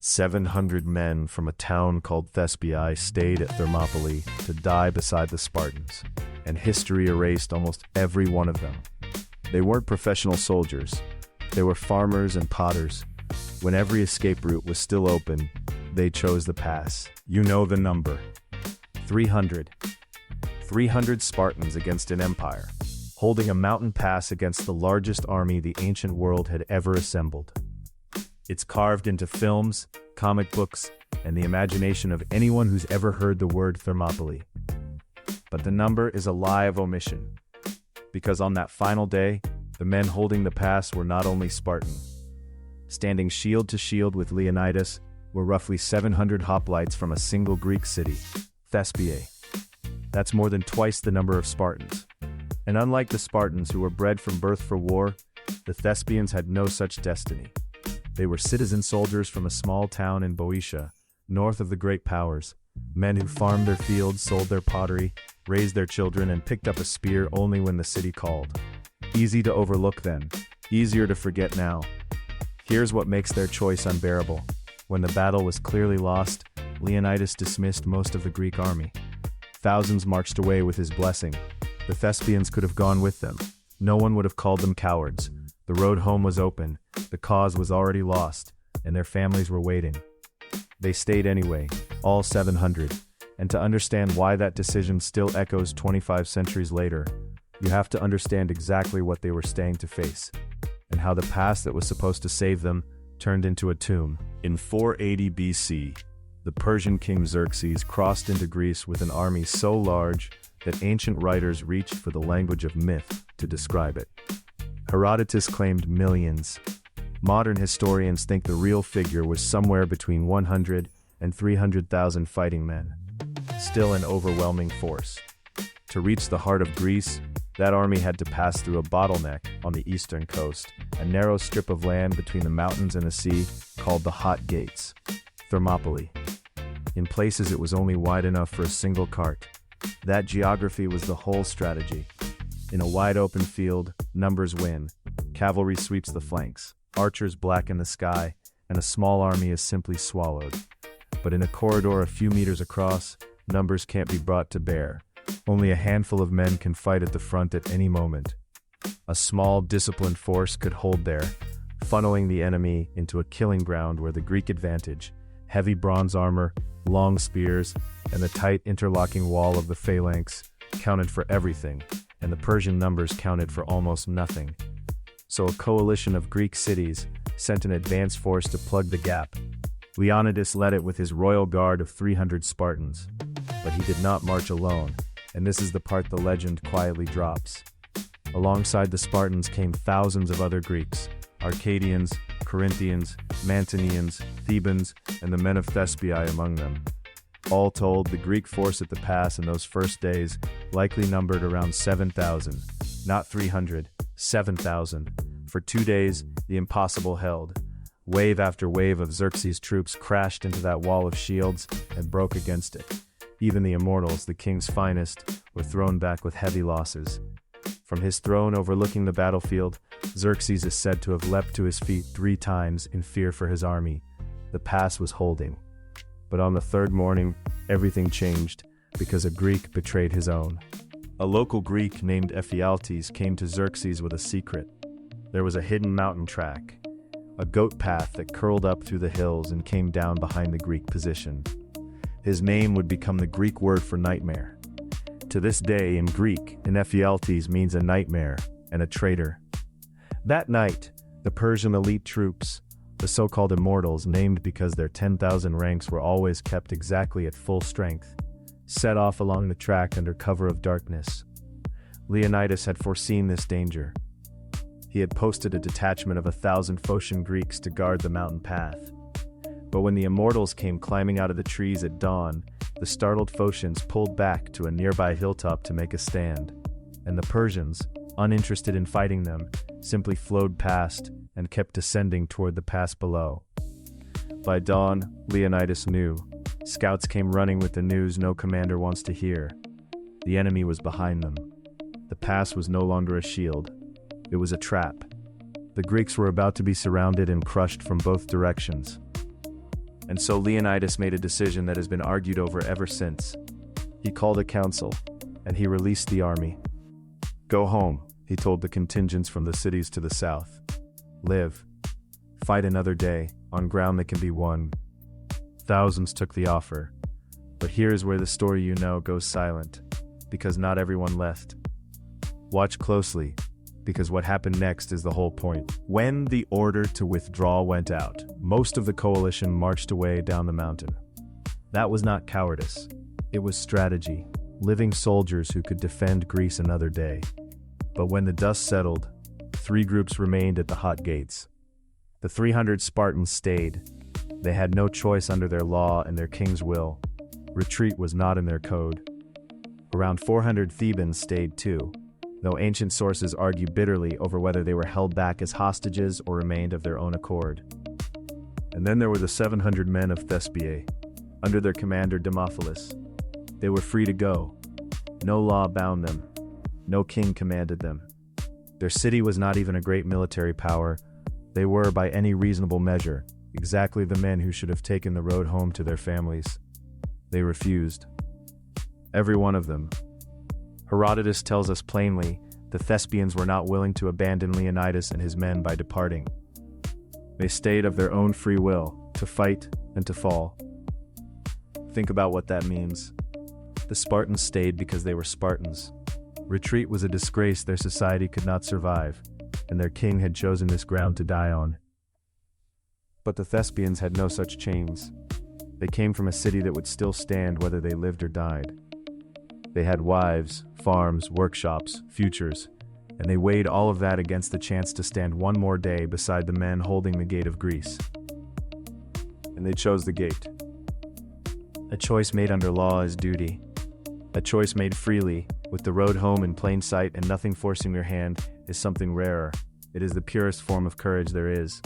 700 men from a town called Thespiae stayed at Thermopylae to die beside the Spartans, and history erased almost every one of them. They weren't professional soldiers. They were farmers and potters. When every escape route was still open, they chose the pass. You know the number. 300. 300 Spartans against an empire, holding a mountain pass against the largest army the ancient world had ever assembled. It's carved into films, comic books, and the imagination of anyone who's ever heard the word Thermopylae. But the number is a lie of omission, because on that final day, the men holding the pass were not only Spartan. Standing shield to shield with Leonidas were roughly 700 hoplites from a single Greek city, Thespiae. That's more than twice the number of Spartans. And unlike the Spartans who were bred from birth for war, the Thespians had no such destiny. They were citizen soldiers from a small town in Boeotia, north of the great powers, men who farmed their fields, sold their pottery, raised their children, and picked up a spear only when the city called. Easy to overlook then, easier to forget now. Here's what makes their choice unbearable. When the battle was clearly lost, Leonidas dismissed most of the Greek army. Thousands marched away with his blessing. The Thespians could have gone with them. No one would have called them cowards. The road home was open, the cause was already lost, and their families were waiting. They stayed anyway, all 700, and to understand why that decision still echoes 25 centuries later, you have to understand exactly what they were staying to face, and how the past that was supposed to save them turned into a tomb. In 480 BC, the Persian king Xerxes crossed into Greece with an army so large that ancient writers reached for the language of myth to describe it. Herodotus claimed millions. Modern historians think the real figure was somewhere between 100 and 300,000 fighting men. Still an overwhelming force. To reach the heart of Greece, that army had to pass through a bottleneck on the eastern coast, a narrow strip of land between the mountains and the sea called the Hot Gates, Thermopylae. In places it was only wide enough for a single cart. That geography was the whole strategy. In a wide open field, numbers win. Cavalry sweeps the flanks, archers blacken the sky, and a small army is simply swallowed. But in a corridor a few meters across, numbers can't be brought to bear. Only a handful of men can fight at the front at any moment. A small, disciplined force could hold there, funneling the enemy into a killing ground where the Greek advantage, heavy bronze armor, long spears, and the tight interlocking wall of the phalanx counted for everything, and the Persian numbers counted for almost nothing. So a coalition of Greek cities sent an advance force to plug the gap. Leonidas led it with his royal guard of 300 Spartans. But he did not march alone, and this is the part the legend quietly drops. Alongside the Spartans came thousands of other Greeks, Arcadians, Corinthians, Mantineans, Thebans, and the men of Thespiae among them. All told, the Greek force at the pass in those first days likely numbered around 7,000, not 300, 7,000. For 2 days, the impossible held. Wave after wave of Xerxes' troops crashed into that wall of shields and broke against it. Even the immortals, the king's finest, were thrown back with heavy losses. From his throne overlooking the battlefield, Xerxes is said to have leapt to his feet 3 times in fear for his army. The pass was holding. But on the third morning, everything changed, because a Greek betrayed his own. A local Greek named Ephialtes came to Xerxes with a secret. There was a hidden mountain track, a goat path that curled up through the hills and came down behind the Greek position. His name would become the Greek word for nightmare. To this day, in Greek, an Ephialtes means a nightmare and a traitor. That night, the Persian elite troops, the so-called immortals, named because their 10,000 ranks were always kept exactly at full strength, set off along the track under cover of darkness. Leonidas had foreseen this danger. He had posted a detachment of 1,000 Phocian Greeks to guard the mountain path. But when the immortals came climbing out of the trees at dawn, the startled Phocians pulled back to a nearby hilltop to make a stand, and the Persians, uninterested in fighting them, simply flowed past and kept descending toward the pass below. By dawn, Leonidas knew. Scouts came running with the news no commander wants to hear. The enemy was behind them. The pass was no longer a shield. It was a trap. The Greeks were about to be surrounded and crushed from both directions. And so Leonidas made a decision that has been argued over ever since. He called a council, and he released the army. Go home, he told the contingents from the cities to the south. Live. Fight another day, on ground that can be won. Thousands took the offer. But here is where the story you know goes silent, because not everyone left. Watch closely, because what happened next is the whole point. When the order to withdraw went out, most of the coalition marched away down the mountain. That was not cowardice. It was strategy, living soldiers who could defend Greece another day. But when the dust settled, 3 groups remained at the hot gates. The 300 Spartans stayed. They had no choice under their law and their king's will. Retreat was not in their code. Around 400 Thebans stayed too, though ancient sources argue bitterly over whether they were held back as hostages or remained of their own accord. And then there were the 700 men of Thespiae, under their commander Demophilus. They were free to go. No law bound them. No king commanded them. Their city was not even a great military power. They were, by any reasonable measure, exactly the men who should have taken the road home to their families. They refused. Every one of them. Herodotus tells us plainly, the Thespians were not willing to abandon Leonidas and his men by departing. They stayed of their own free will, to fight and to fall. Think about what that means. The Spartans stayed because they were Spartans. Retreat was a disgrace their society could not survive, and their king had chosen this ground to die on. But the Thespians had no such chains. They came from a city that would still stand whether they lived or died. They had wives, farms, workshops, futures, and they weighed all of that against the chance to stand one more day beside the men holding the gate of Greece. And they chose the gate. A choice made under law is duty. A choice made freely, with the road home in plain sight and nothing forcing your hand, is something rarer. It is the purest form of courage there is.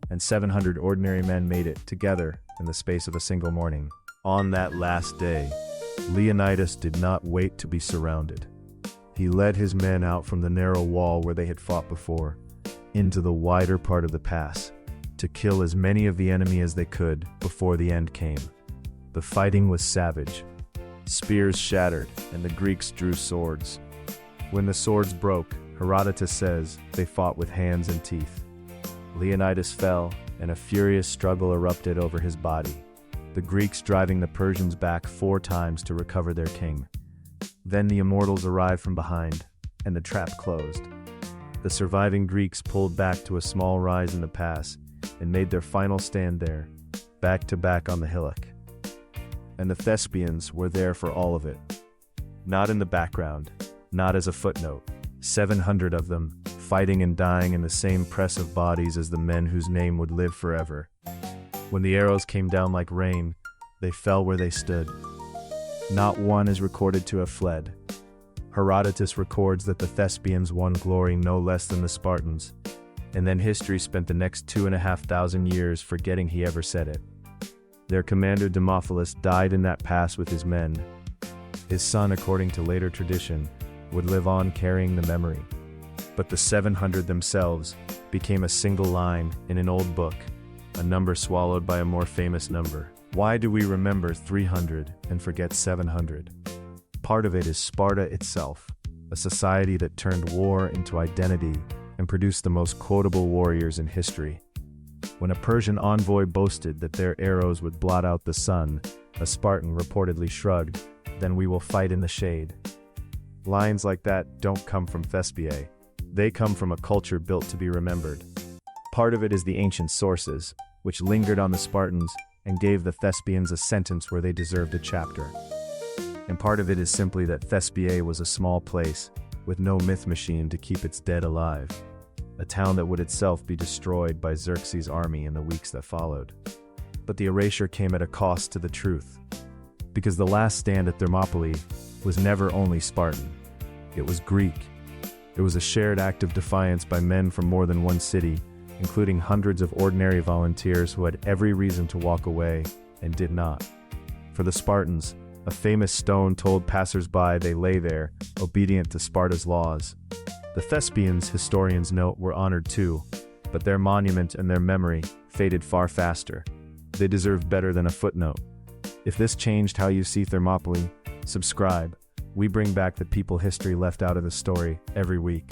And 700 ordinary men made it, together, in the space of a single morning. On that last day, Leonidas did not wait to be surrounded. He led his men out from the narrow wall where they had fought before, into the wider part of the pass, to kill as many of the enemy as they could before the end came. The fighting was savage. Spears shattered, and the Greeks drew swords. When the swords broke, Herodotus says, they fought with hands and teeth. Leonidas fell, and a furious struggle erupted over his body, the Greeks driving the Persians back 4 times to recover their king. Then the immortals arrived from behind, and the trap closed. The surviving Greeks pulled back to a small rise in the pass, and made their final stand there, back to back on the hillock. And the Thespians were there for all of it. Not in the background, not as a footnote. 700 of them, fighting and dying in the same press of bodies as the men whose name would live forever. When the arrows came down like rain, they fell where they stood. Not one is recorded to have fled. Herodotus records that the Thespians won glory no less than the Spartans, and then history spent the next 2,500 years forgetting he ever said it. Their commander Demophilus died in that pass with his men. His son, according to later tradition, would live on carrying the memory. But the 700 themselves became a single line in an old book, a number swallowed by a more famous number. Why do we remember 300 and forget 700? Part of it is Sparta itself, a society that turned war into identity and produced the most quotable warriors in history. When a Persian envoy boasted that their arrows would blot out the sun, a Spartan reportedly shrugged, "Then we will fight in the shade." Lines like that don't come from Thespiae. They come from a culture built to be remembered. Part of it is the ancient sources, which lingered on the Spartans and gave the Thespians a sentence where they deserved a chapter. And part of it is simply that Thespiae was a small place, with no myth machine to keep its dead alive. A town that would itself be destroyed by Xerxes' army in the weeks that followed. But the erasure came at a cost to the truth. Because the last stand at Thermopylae was never only Spartan. It was Greek. It was a shared act of defiance by men from more than one city, including hundreds of ordinary volunteers who had every reason to walk away and did not. For the Spartans, a famous stone told passers-by they lay there, obedient to Sparta's laws. The Thespians, historians note, were honored too, but their monument and their memory faded far faster. They deserve better than a footnote. If this changed how you see Thermopylae, subscribe. We bring back the people history left out of the story every week.